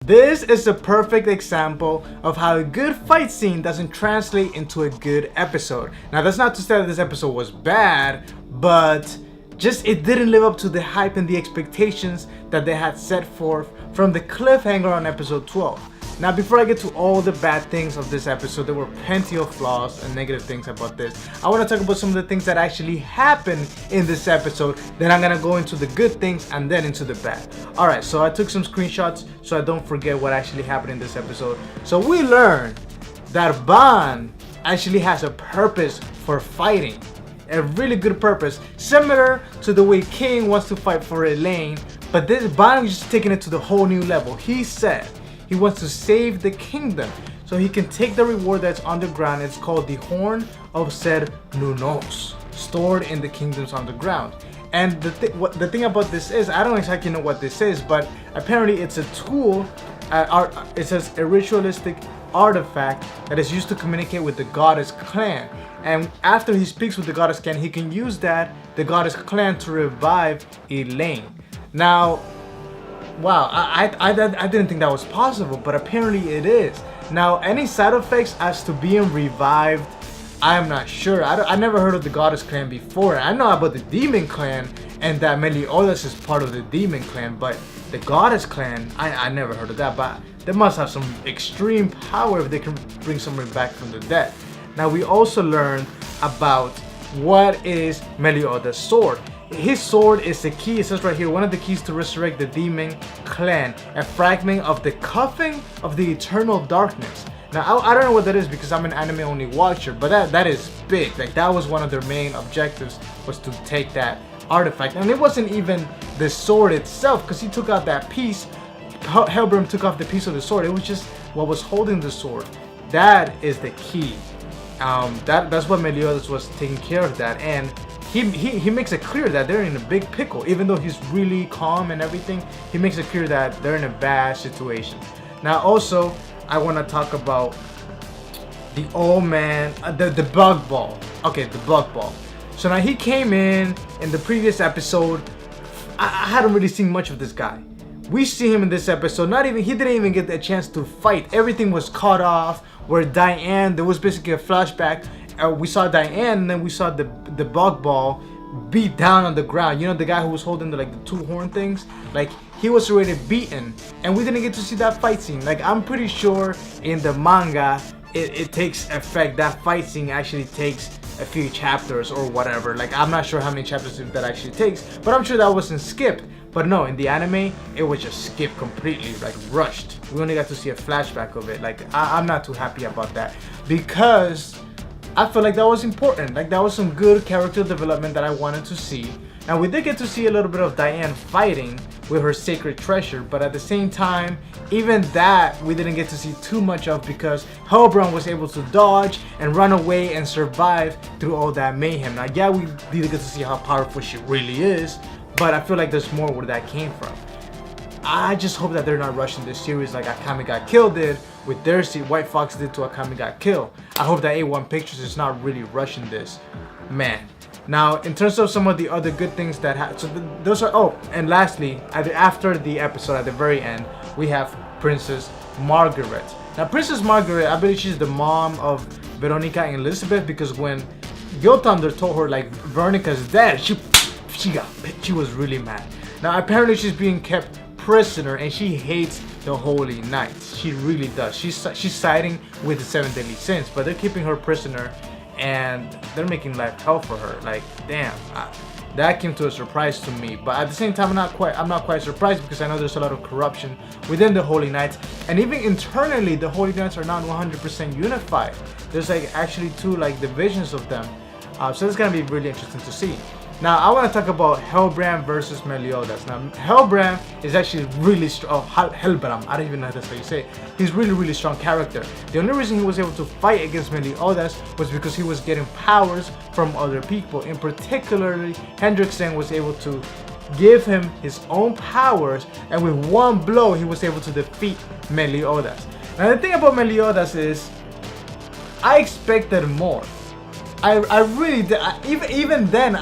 This is a perfect example of how a good fight scene doesn't translate into a good episode. Now that's not to say that this episode was bad, but just it didn't live up to the hype and the expectations that they had set forth from the cliffhanger on episode 12. Now before I get to all the bad things of this episode, there were plenty of flaws and negative things about this. I want to talk about some of the things that actually happened in this episode. Then I'm going to go into the good things and then into the bad. Alright, so I took some screenshots so I don't forget what actually happened in this episode. So we learned that Ban actually has a purpose for fighting. A really good purpose, similar to the way King wants to fight for Elaine, but this Ban is just taking it to the whole new level. He said he wants to save the kingdom so he can take the reward that's underground. It's called the Horn of Ser Nunos, stored in the kingdoms underground. And the thing about this is, I don't exactly know what this is, but apparently it's a tool, it says a ritualistic artifact that is used to communicate with the goddess clan. And after he speaks with the goddess clan, he can use the goddess clan to revive Elaine. Now, wow, I didn't think that was possible, but apparently it is. Now, any side effects as to being revived, I'm not sure. I never heard of the goddess clan before. I know about the demon clan and that Meliodas is part of the demon clan, but the goddess clan, I never heard of that. But they must have some extreme power if they can bring someone back from the dead. Now, we also learned about what is Meliodas' sword. His sword is the key. It says right here, one of the keys to resurrect the demon clan, a fragment of the coffin of the eternal darkness. Now I don't know what that is because I'm an anime only watcher, but that is big. Like that was one of their main objectives, was to take that artifact. And it wasn't even the sword itself, because he took out that piece. Helbram took off the piece of the sword. It was just what was holding the sword. That is the key. That's what Meliodas was taking care of that, and he makes it clear that they're in a big pickle. Even though he's really calm and everything, he makes it clear that they're in a bad situation. Now also, I want to talk about the old man, the bug ball. Okay, the bug ball. So now he came in the previous episode. I hadn't really seen much of this guy. We see him in this episode. He didn't even get a chance to fight. Everything was cut off. Where Diane, there was basically a flashback. We saw Diane, and then we saw the bug ball beat down on the ground. You know, the guy who was holding the two horn things. Like, he was already beaten, and we didn't get to see that fight scene. Like, I'm pretty sure in the manga it takes effect. That fight scene actually takes a few chapters or whatever. Like, I'm not sure how many chapters that actually takes, but I'm sure that wasn't skipped. But no, in the anime, it was just skipped completely, like rushed. We only got to see a flashback of it. Like, I'm not too happy about that, because I feel like that was important. Like, that was some good character development that I wanted to see. And we did get to see a little bit of Diane fighting with her sacred treasure, but at the same time, even that we didn't get to see too much of, because Helbram was able to dodge and run away and survive through all that mayhem. Now, yeah, we did get to see how powerful she really is, but I feel like there's more where that came from. I just hope that they're not rushing this series like Akame Got Killed did with their White Fox did to Akame Got Killed. I hope that A1 Pictures is not really rushing this. Man. Now, in terms of some of the other good things that happened, so those are, oh, and lastly, after the episode, at the very end, we have Princess Margaret. Now, Princess Margaret, I believe she's the mom of Veronica and Elizabeth, because when Yo Thunder told her, like, Veronica's dead, she was really mad. Now, apparently she's being kept prisoner, and she hates the Holy Knights. She really does. She's siding with the 7 deadly sins, but they're keeping her prisoner, and they're making life hell for her. Like, damn, that came to a surprise to me. But at the same time, I'm not quite surprised, because I know there's a lot of corruption within the Holy Knights, and even internally, the Holy Knights are not 100% unified. There's like actually two like divisions of them. So it's gonna be really interesting to see. Now, I want to talk about Helbram versus Meliodas. Now, Helbram is actually really strong. Oh, Helbram, I don't even know if that's how you say it. He's really strong character. The only reason he was able to fight against Meliodas was because he was getting powers from other people. In particularly, Hendrickson was able to give him his own powers, and with one blow, he was able to defeat Meliodas. Now, the thing about Meliodas is, I expected more. I really did. Even then,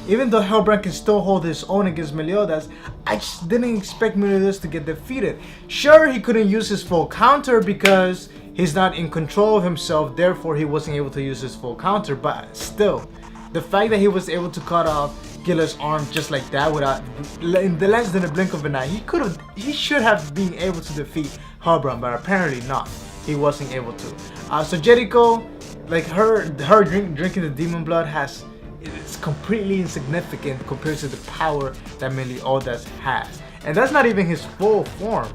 Even though Helbram can still hold his own against Meliodas, I just didn't expect Meliodas to get defeated. Sure, he couldn't use his full counter because he's not in control of himself, therefore he wasn't able to use his full counter, but still, the fact that he was able to cut off Giller's arm just like that without in the less than a blink of an eye, he should have been able to defeat Helbram, but apparently not. He wasn't able to. So Jericho, like her drinking the demon blood it's completely insignificant compared to the power that Meliodas has, and that's not even his full form.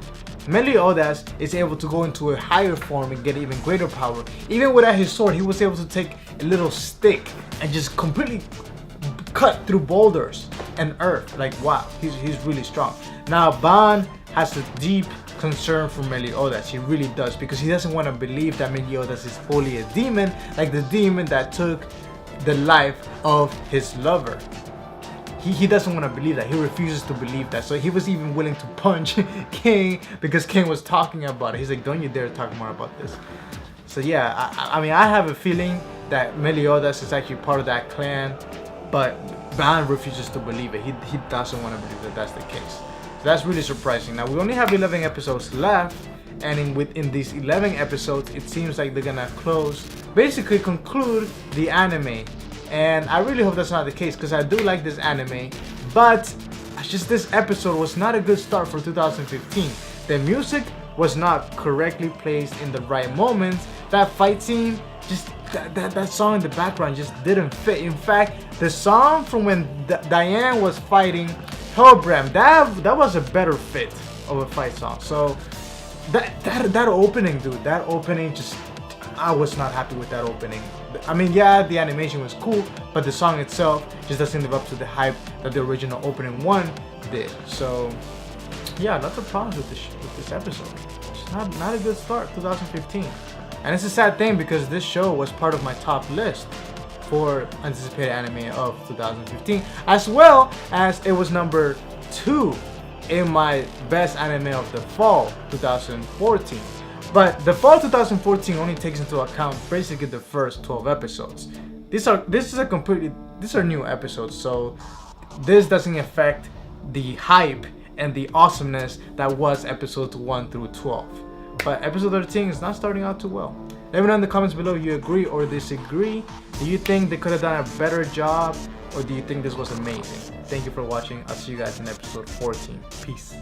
Meliodas is able to go into a higher form and get even greater power. Even without his sword, he was able to take a little stick and just completely cut through boulders and earth. Like, wow, he's really strong. Now Ban has a deep concern for Meliodas. He really does, because he doesn't want to believe that Meliodas is fully a demon, like the demon that took the life of his lover. He doesn't want to believe that. He refuses to believe that. So he was even willing to punch King because King was talking about it. He's like, don't you dare talk more about this. So yeah, I mean, I have a feeling that Meliodas is actually part of that clan, but Ban refuses to believe it. He doesn't want to believe that that's the case. So that's really surprising. Now we only have 11 episodes left, and within these 11 episodes, it seems like they're gonna basically conclude the anime. And I really hope that's not the case, because I do like this anime, but it's just this episode was not a good start for 2015. The music was not correctly placed in the right moments. That fight scene, just that song in the background just didn't fit. In fact, the song from when Diane was fighting Helbram, that was a better fit of a fight song. So that opening, dude, that opening just, I was not happy with that opening. I mean, yeah, the animation was cool, but the song itself just doesn't live up to the hype that the original opening one did. So yeah, lots of problems with this episode. It's not a good start, 2015. And it's a sad thing, because this show was part of my top list for anticipated anime of 2015, as well as it was number 2 in my best anime of the fall 2014. But the fall 2014 only takes into account basically the first 12 episodes. These are new episodes, so this doesn't affect the hype and the awesomeness that was episodes 1 through 12. But episode 13 is not starting out too well. Let me know in the comments below if you agree or disagree. Do you think they could have done a better job, or do you think this was amazing? Thank you for watching. I'll see you guys in episode 14. Peace.